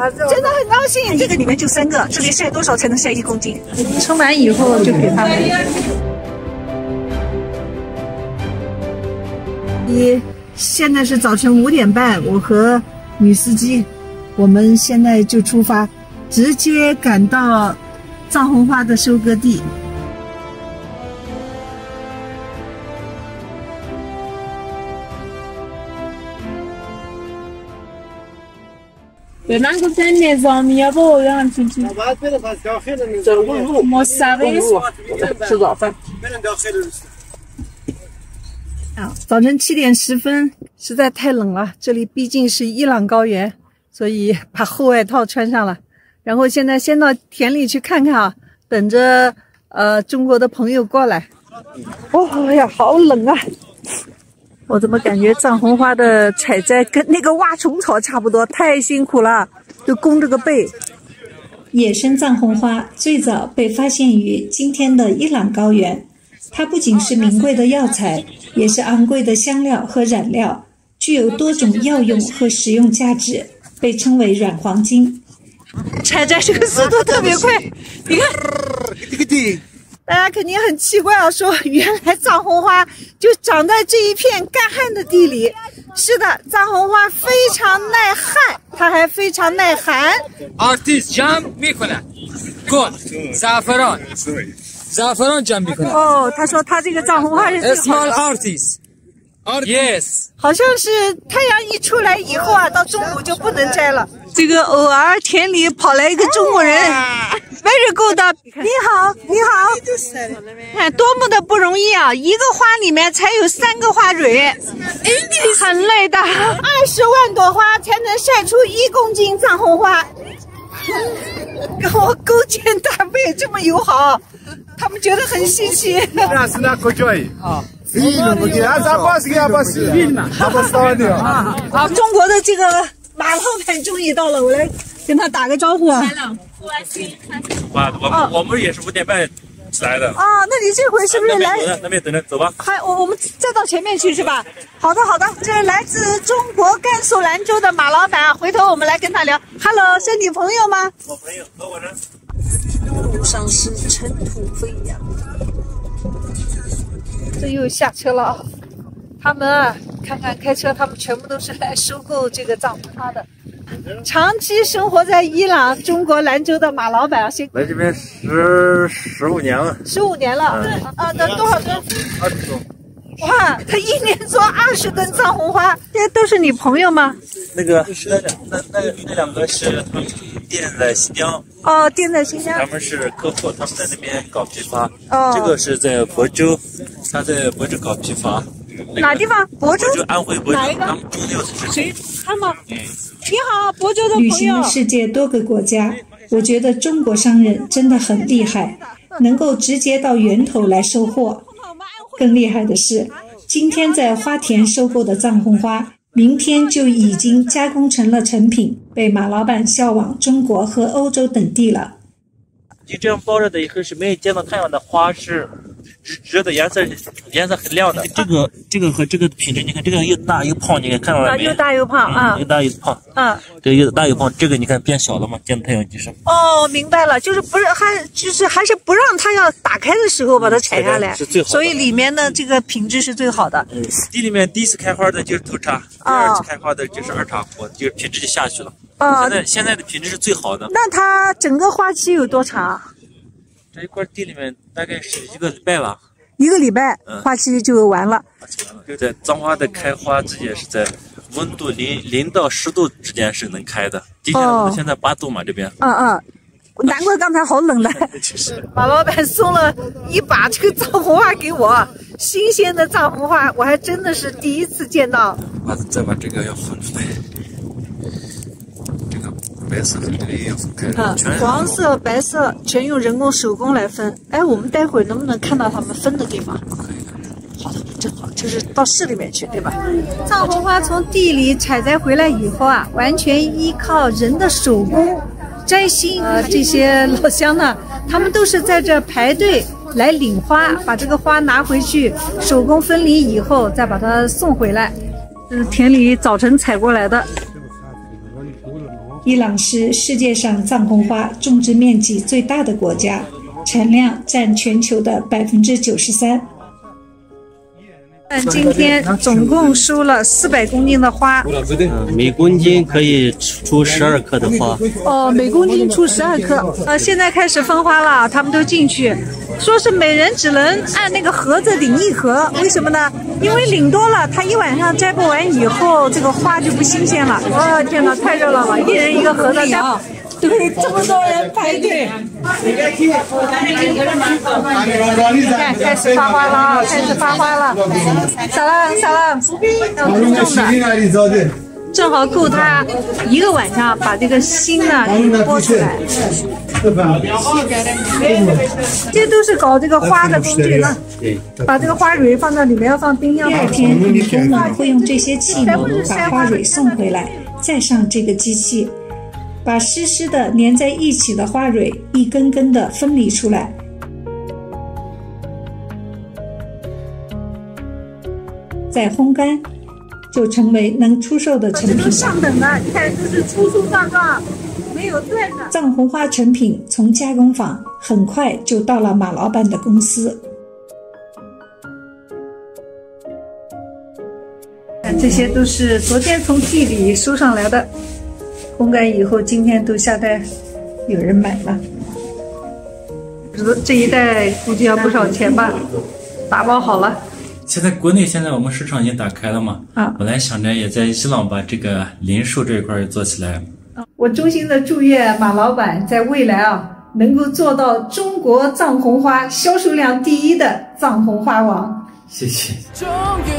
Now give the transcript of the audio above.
真的很高兴。这个里面就3个，这里晒多少才能晒1公斤？称完以后就给他们。现在是早晨5点半，我和女司机，我们现在就出发，直接赶到藏红花的收割地。به من گفتن نظامی‌ها با اویان چیزی مستقیم 吃早饭。早晨7点10分，实在太冷了，这里毕竟是伊朗高原，所以把厚外套穿上了。然后现在先到田里去看看啊，等着中国的朋友过来。哎呀，好冷啊！我怎么感觉藏红花的采摘跟那个挖虫草差不多，太辛苦了，就弓着个背。野生藏红花最早被发现于今天的伊朗高原，它不仅是名贵的药材，也是昂贵的香料和染料，具有多种药用和食用价值，被称为软黄金。采摘这个速度特别快，你看。大家肯定很奇怪啊，说原来藏红花就长在这一片干旱的地里。是的，藏红花非常耐旱，它还非常耐寒。Artist jam میکنه. گل زعفران. زعفران jam میکنه. 哦，他说他这个藏红花是 Small artist. Yes. 好像是太阳一出来以后啊，到中午就不能摘了。这个偶尔田里跑来一个中国人 ，very good。你好，你好，看多么的不容易啊！一个花里面才有3个花蕊，很累的。20万朵花才能晒出1公斤藏红花，跟我勾肩搭背这么友好，他们觉得很稀奇。中国的这个马老板终于到了，我来跟他打个招呼啊。我们也是5点半起来的。啊，那你这回是不是来？那边等着，走吧。我们再到前面去是吧？好的好的，这是来自中国甘肃兰州的马老板，回头我们来跟他聊。Hello， 是你朋友吗？我朋友和我人。路上是尘土飞扬。这又下车了啊！他们啊，看看开车，他们全部都是来收购这个藏红花的。长期生活在伊朗、中国兰州的马老板啊，来这边15年了。15年了，那多少吨？20吨。哇，他1年做20吨藏红花，这些都是你朋友吗？那2个是他们店在新疆。哦，店在新疆。他们是客户，他们在那边搞批发。哦。这个是在亳州，他在亳州搞批发。哪地方？亳州？安徽亳州。哪一个？他们中六是谁？他吗？你好，亳州的朋友。旅行了世界多个国家，我觉得中国商人真的很厉害，能够直接到源头来收货。更厉害的是，今天在花田收购的藏红花，明天就已经加工成了成品，被马老板销往中国和欧洲等地了。你这样包着的以后是没有见到太阳的花，是直的颜色很亮的。这个和这个品质，你看这个又大又胖，你看到了没？又大又胖啊！又大又胖。这个又大又胖，这个你看变小了嘛？见到太阳机上。哦，明白了，就是不是还是不让它要打开的时候把它采下来，是最好的。所以里面的这个品质是最好的。地里面第一次开花的就是头茬，第二次开花的就是2茬花，就是品质就下去了。现在的品质是最好的。那它整个花期有多长？这一块地里面大概是1个礼拜吧。1个礼拜，花期就完了。就在藏花的开花之间是在温度0到10度之间是能开的。今天我们现在8度嘛，这边。难怪刚才好冷的。马老板送了一把这个藏红花给我，新鲜的藏红花，我还真的是第一次见到。再把这个要分出来。这个白色的这个也要分开。黄色、白色全用人工手工来分。哎，我们待会儿能不能看到他们分的地方？好的，正好，就是到市里面去，对吧？藏红花从地里采摘回来以后啊，完全依靠人的手工摘心。这些老乡呢，他们都是在这排队来领花，把这个花拿回去，手工分离以后再把它送回来。这是田里早晨采过来的。伊朗是世界上藏红花种植面积最大的国家，产量占全球的93%。今天总共收了400公斤的花，每公斤可以出12克的花。哦，每公斤出12克。现在开始分花了，他们都进去，说是每人只能按那个盒子领1盒，为什么呢？因为领多了，他一晚上摘不完以后，这个花就不新鲜了。哦，天哪，太热闹了，一人一个盒子摘。对，这么多人排队。你看，开始发花了啊！开始发花了。撒浪，要重的，正好够他1个晚上把这个芯呢剥出来。这都是搞这个花的工具呢。把这个花蕊放在里面，要放冰箱。第2天，女工们会用这些器皿把花蕊送回来，再上这个机器。把湿湿的粘在一起的花蕊一根根的分离出来，再烘干，就成为能出售的成品。上等的，你看这是粗粗壮壮，没有断的。藏红花成品从加工坊很快就到了马老板的公司。这些都是昨天从地里收上来的。烘干以后，今天都下单，有人买了。这一袋估计要不少钱吧，打包好了。现在国内我们市场已经打开了嘛？啊，本来想着也在伊朗把这个零售这一块做起来。我衷心的祝愿马老板在未来能够做到中国藏红花销售量第1的藏红花王。谢谢。终于